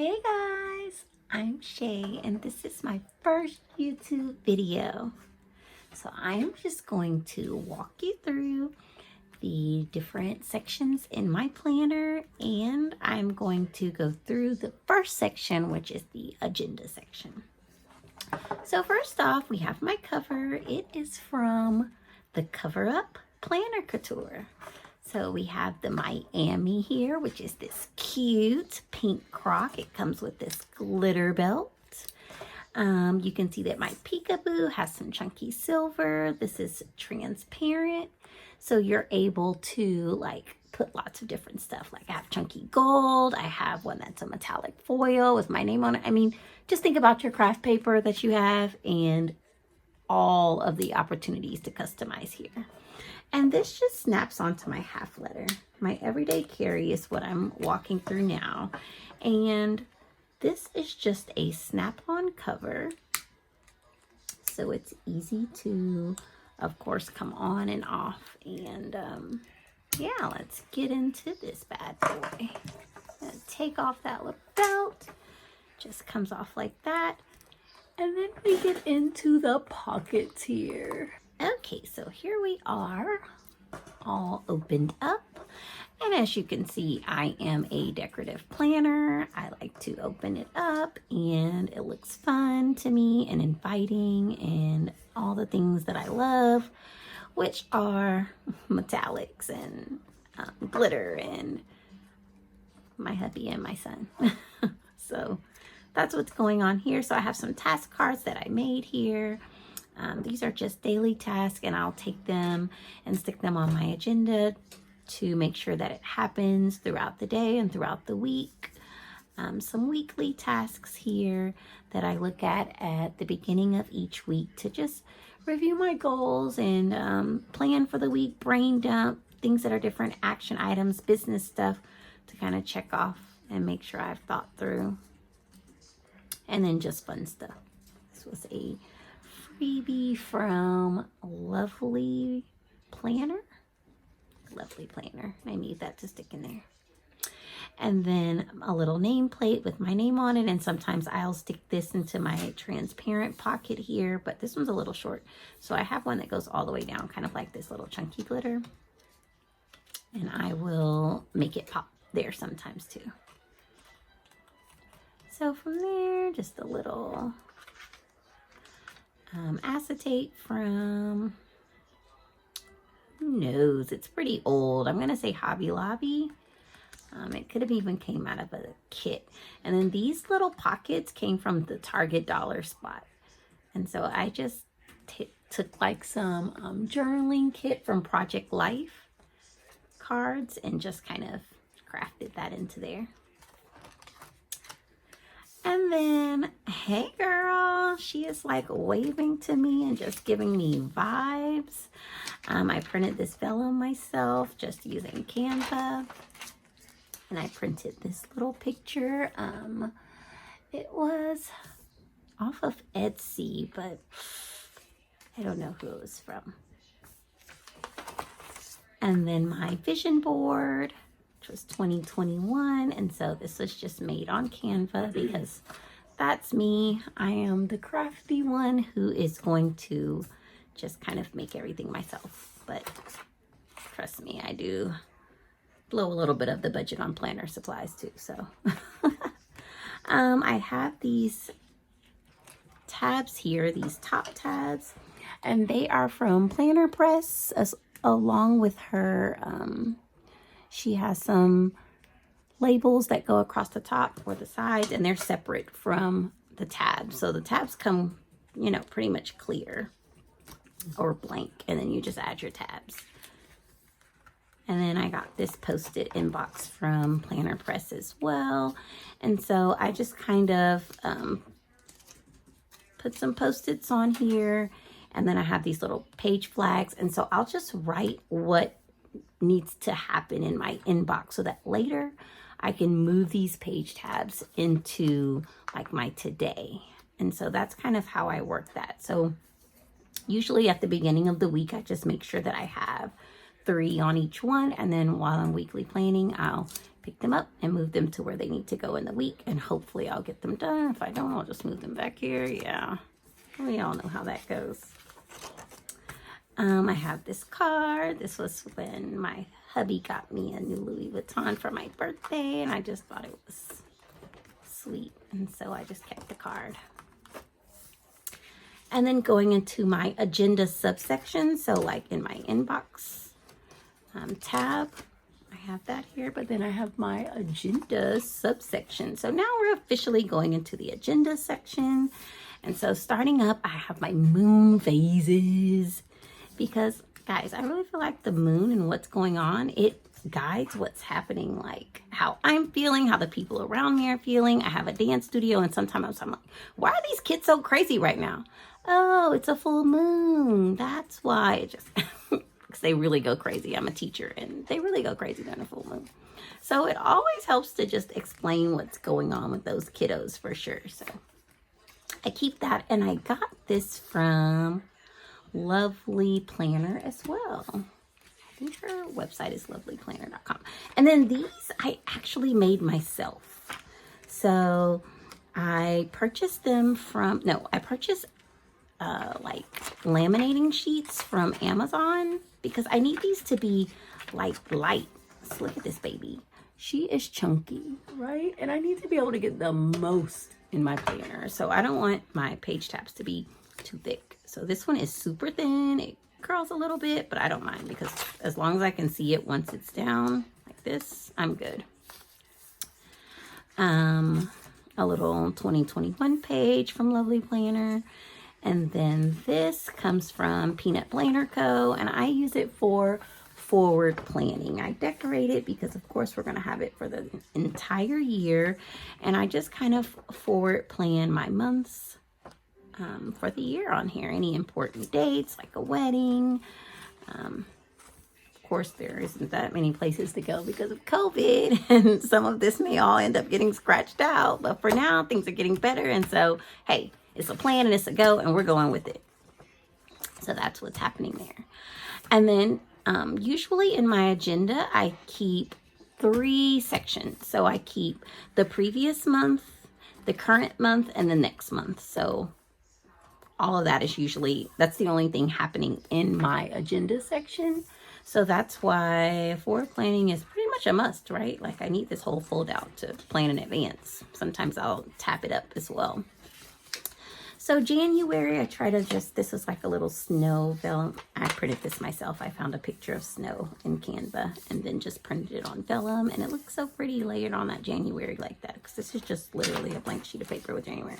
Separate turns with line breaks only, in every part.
Hey guys, I'm Shay and this is my first YouTube video. So I'm just going to walk you through the different sections in my planner, and I'm going to go through the first section, which is the agenda section. So first off, we have my cover. It is from the Cover Up Planner Couture. So we have the Miami here, which is this cute pink croc. It comes with this glitter belt. You can see that my peekaboo has some chunky silver. This is transparent. So you're able to like put lots of different stuff. Like I have chunky gold. I have one that's a metallic foil with my name on it. I mean, just think about your craft paper that you have and all of the opportunities to customize here. And this just snaps onto my half letter. My everyday carry is what I'm walking through now. And this is just a snap-on cover. So it's easy to, of course, come on and off. And yeah, let's get into this bad boy. I'm gonna take off that little belt. Just comes off like that. And then we get into the pockets here. Okay, so here we are, all opened up. And as you can see, I am a decorative planner. I like to open it up and it looks fun to me and inviting and all the things that I love, which are metallics and glitter and my hubby and my son. So that's what's going on here. So I have some task cards that I made here. These are just daily tasks, and I'll take them and stick them on my agenda to make sure that it happens throughout the day and throughout the week. Some weekly tasks here that I look at the beginning of each week to just review my goals and plan for the week, brain dump, things that are different action items, business stuff to kind of check off and make sure I've thought through. And then just fun stuff. This was a freebie from Lovely Planner. I need that to stick in there. And then a little nameplate with my name on it. And sometimes I'll stick this into my transparent pocket here, but this one's a little short. So I have one that goes all the way down, kind of like this little chunky glitter. And I will make it pop there sometimes too. So from there, just a little acetate from, who knows, it's pretty old. I'm gonna say Hobby Lobby. It could have even came out of a kit. And then these little pockets came from the Target dollar spot. And so I just took like some journaling kit from Project Life cards and just kind of crafted that into there. And then, hey girl, she is like waving to me and just giving me vibes. I printed this vellum myself just using Canva. And I printed this little picture. It was off of Etsy, but I don't know who it was from. And then my vision board, which was 2021, and so this was just made on Canva because that's me. I am the crafty one who is going to just kind of make everything myself, but trust me, I do blow a little bit of the budget on planner supplies too. So I have these tabs here, these top tabs, and they are from Planner Press, along with her she has some labels that go across the top or the sides, and they're separate from the tabs. So the tabs come, you know, pretty much clear or blank, and then you just add your tabs. And then I got this post-it inbox from Planner Press as well. And so I just kind of put some post-its on here, and then I have these little page flags. And so I'll just write what needs to happen in my inbox so that later I can move these page tabs into like my today. And so that's kind of how I work that. So usually at the beginning of the week, I just make sure that I have 3 on each one, and then while I'm weekly planning, I'll pick them up and move them to where they need to go in the week, and hopefully I'll get them done. If I don't, I'll just move them back here. Yeah, we all know how that goes. I have this card. This was when my hubby got me a new Louis Vuitton for my birthday, and I just thought it was sweet, and so I just kept the card. And then going into my agenda subsection, so like in my inbox tab, I have that here, but then I have my agenda subsection. So now we're officially going into the agenda section. And so starting up, I have my moon phases, because guys, I really feel like the moon and what's going on, it guides what's happening, like how I'm feeling, how the people around me are feeling. I have a dance studio, and sometimes I'm like, why are these kids so crazy right now? Oh, it's a full moon. That's why. It just because they really go crazy. I'm a teacher, and they really go crazy during a full moon. So it always helps to just explain what's going on with those kiddos for sure. So I keep that, and I got this from Lovely Planner as well. I think her website is lovelyplanner.com. And then these I actually made myself. So I purchased them from, I purchased like laminating sheets from Amazon, because I need these to be like light. So look at this baby. She is chunky, right? And I need to be able to get the most in my planner. So I don't want my page tabs to be too thick. So this one is super thin. It curls a little bit, but I don't mind, because as long as I can see it once it's down like this, I'm good. A little 2021 page from Lovely Planner. And then this comes from Peanut Planner Co. And I use it for forward planning. I decorate it because of course we're going to have it for the entire year. And I just kind of forward plan my months for the year on here. Any important dates like a wedding. Of course there isn't that many places to go because of COVID. And some of this may all end up getting scratched out. But for now things are getting better. And so, hey, it's a plan and it's a go, and we're going with it. So that's what's happening there. And then usually in my agenda, I keep 3 sections. So I keep the previous month, the current month, and the next month. So all of that is usually, that's the only thing happening in my agenda section. So that's why forward planning is pretty much a must, right? Like I need this whole fold out to plan in advance. Sometimes I'll tap it up as well. So January, I try to just, this is like a little snow vellum. I printed this myself. I found a picture of snow in Canva and then just printed it on vellum. And it looks so pretty layered on that January like that, because this is just literally a blank sheet of paper with January.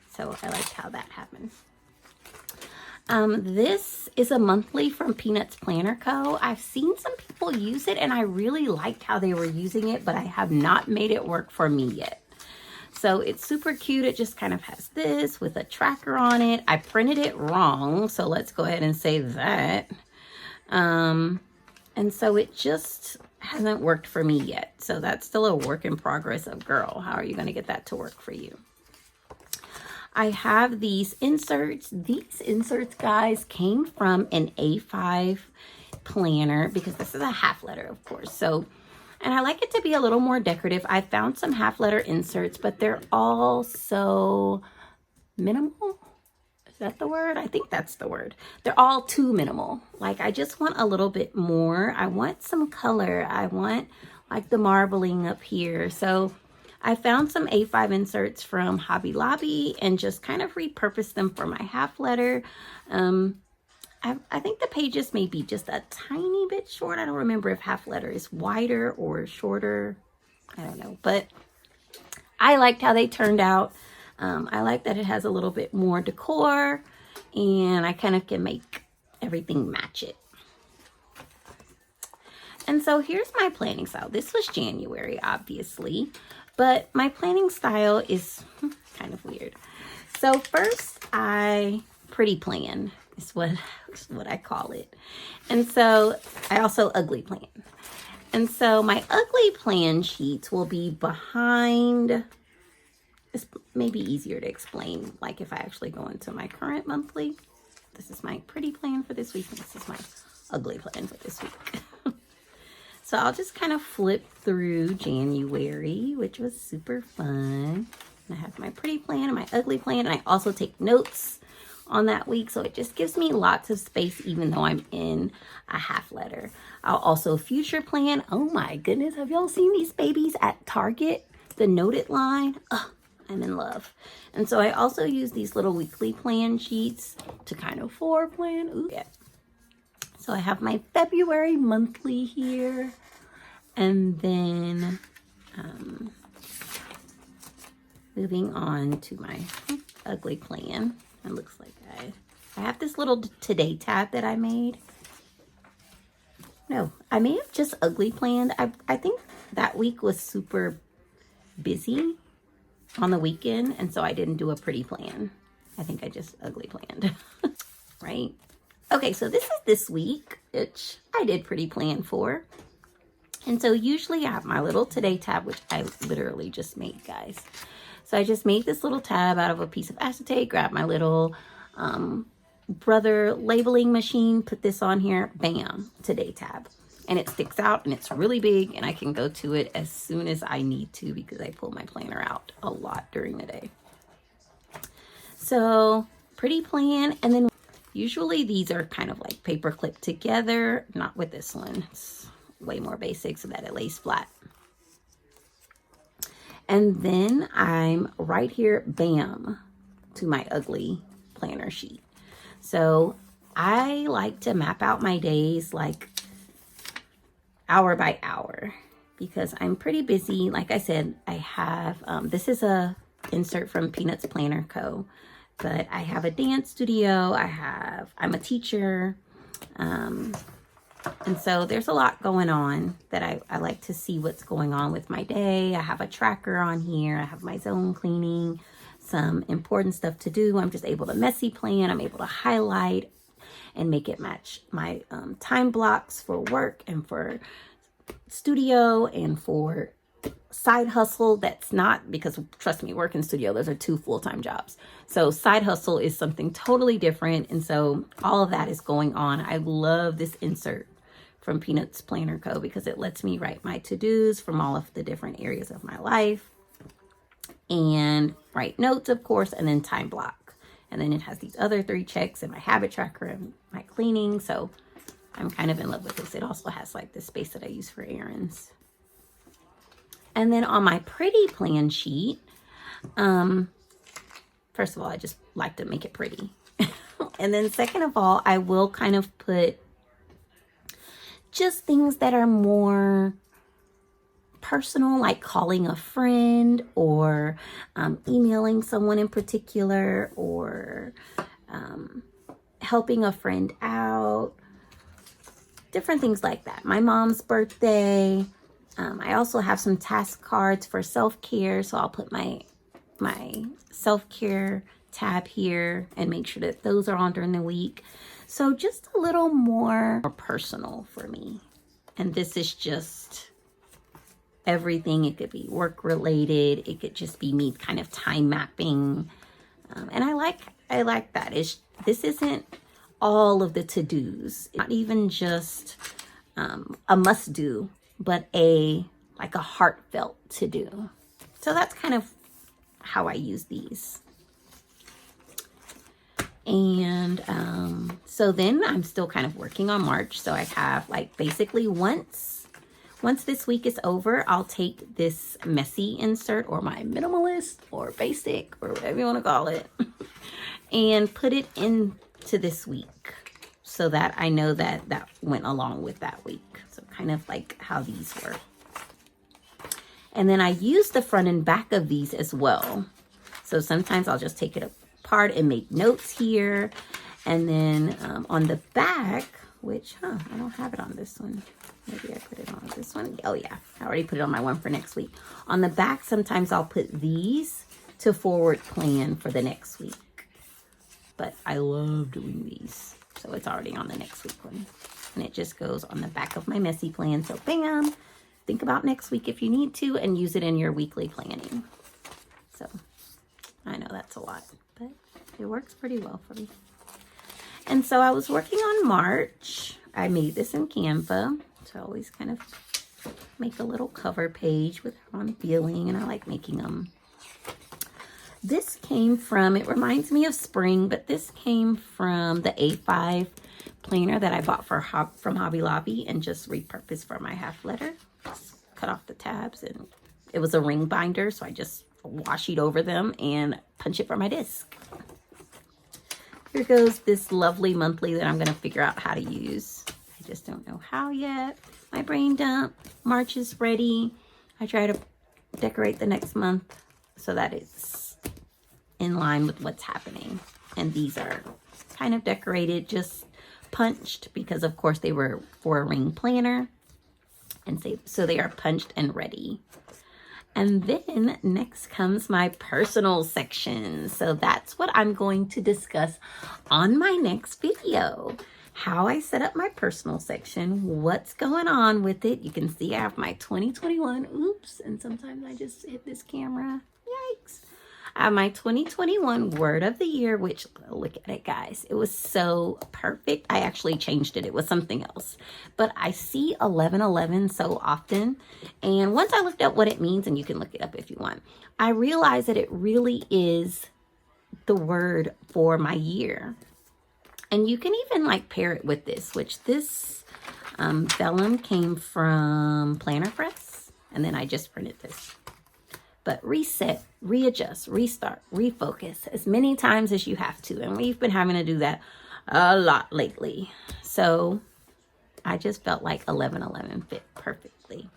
So I liked how that happened. This is a monthly from Peanuts Planner Co. I've seen some people use it and I really liked how they were using it, but I have not made it work for me yet. So it's super cute. It just kind of has this with a tracker on it. I printed it wrong, so let's go ahead and save that. And so it just hasn't worked for me yet. So that's still a work in progress of, girl, how are you going to get that to work for you? I have these inserts. These inserts, guys, came from an A5 planner, because this is a half letter, of course. So, and I like it to be a little more decorative. I found some half letter inserts, but they're all so minimal. Is that the word? I think that's the word. They're all too minimal. Like I just want a little bit more. I want some color. I want like the marbling up here. So I found some A5 inserts from Hobby Lobby and just kind of repurposed them for my half letter. I think the pages may be just a tiny bit short. I don't remember if half letter is wider or shorter. I don't know, but I liked how they turned out. I like that it has a little bit more decor, and I kind of can make everything match it. And so here's my planning style. This was January, obviously, but my planning style is kind of weird. So first I pretty plan is what I call it. And so I also ugly plan. And so my ugly plan sheets will be behind. It's maybe easier to explain, like if I actually go into my current monthly. This is my pretty plan for this week, and this is my ugly plan for this week. So I'll just kind of flip through January, which was super fun. And I have my pretty plan and my ugly plan, and I also take notes on that week, so it just gives me lots of space even though I'm in a half letter. I'll also future plan. Oh my goodness, have y'all seen these babies at Target? The noted line. Oh, I'm in love. And so I also use these little weekly plan sheets to kind of forward plan. Ooh, yeah. So I have my February monthly here, and then moving on to my ugly plan. It looks like I have this little today tab that I made. No, I may have just ugly planned. I think that week was super busy on the weekend, and so I didn't do a pretty plan. I think I just ugly planned. Right? Okay, so this is this week, which I did pretty plan for. And so usually I have my little today tab, which I literally just made, guys. So I just made this little tab out of a piece of acetate, grabbed my little Brother labeling machine, put this on here, bam, today tab. And it sticks out and it's really big, and I can go to it as soon as I need to because I pull my planner out a lot during the day. So pretty plan. And then usually these are kind of like paper clipped together, not with this one. It's way more basic so that it lays flat. And then I'm right here, bam, to my ugly planner sheet. So I like to map out my days like hour by hour because I'm pretty busy. Like I said, I have, this is a insert from Peanuts Planner Co. But I have a dance studio, I'm a teacher, and so there's a lot going on that I like to see what's going on with my day. I have a tracker on here, I have my zone cleaning, some important stuff to do. I'm just able to messy plan, I'm able to highlight and make it match my time blocks for work and for studio and for side hustle. That's not, because trust me, work and studio, those are two full-time jobs. So side hustle is something totally different. And so all of that is going on. I love this insert from Peanuts Planner Co. because it lets me write my to-dos from all of the different areas of my life and write notes, of course, and then time block. And then it has these other 3 checks and my habit tracker and my cleaning. So I'm kind of in love with this. It also has like the space that I use for errands. And then on my pretty plan sheet, first of all, I just like to make it pretty. And then second of all, I will kind of put just things that are more personal, like calling a friend or emailing someone in particular or helping a friend out, different things like that. My mom's birthday. I also have some task cards for self-care, so I'll put my self-care tab here and make sure that those are on during the week. So just a little more personal for me. And this is just everything. It could be work related. It could just be me kind of time mapping. And I like that. This isn't all of the to-dos. Not even just a must do, but like a heartfelt to do. So that's kind of how I use these. And so then I'm still kind of working on March. So I have like basically once this week is over, I'll take this messy insert or my minimalist or basic or whatever you want to call it and put it into this week so that I know that that went along with that week. So kind of like how these were. And then I use the front and back of these as well. So sometimes I'll just take it apart and make notes here. And then on the back, which, I don't have it on this one. Maybe I put it on this one. Oh yeah, I already put it on my one for next week. On the back, sometimes I'll put these to forward plan for the next week. But I love doing these. So it's already on the next week one. And it just goes on the back of my messy plan. So bam, think about next week if you need to and use it in your weekly planning. So I know that's a lot, but it works pretty well for me. And so I was working on March. I made this in Canva. So I always kind of make a little cover page with how I'm feeling, and I like making them. This came from, it reminds me of spring, but this came from the A5 planner that I bought from Hobby Lobby and just repurposed for my half letter. Just cut off the tabs, and it was a ring binder, so I just washi over them and punch it for my disc. Here goes this lovely monthly that I'm going to figure out how to use. I just don't know how yet. My brain dump. March is ready. I try to decorate the next month so that it's in line with what's happening. And these are kind of decorated, just punched, because of course they were for a ring planner. And so they are punched and ready. And then next comes my personal section. So that's what I'm going to discuss on my next video. How I set up my personal section, what's going on with it. You can see I have my 2021, oops, and sometimes I just hit this camera, yikes. I have my 2021 word of the year, which, look at it guys, it was so perfect. I actually changed it, it was something else. But I see 1111 so often, and once I looked up what it means, and you can look it up if you want, I realized that it really is the word for my year. And you can even like pair it with this, which this vellum came from Planner Press. And then I just printed this. But reset, readjust, restart, refocus as many times as you have to. And we've been having to do that a lot lately. So I just felt like 1111 fit perfectly.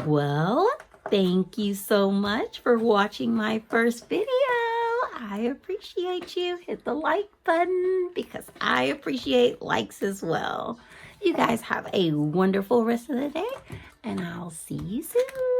Well, thank you so much for watching my first video. I appreciate you. Hit the like button because I appreciate likes as well. You guys have a wonderful rest of the day, and I'll see you soon.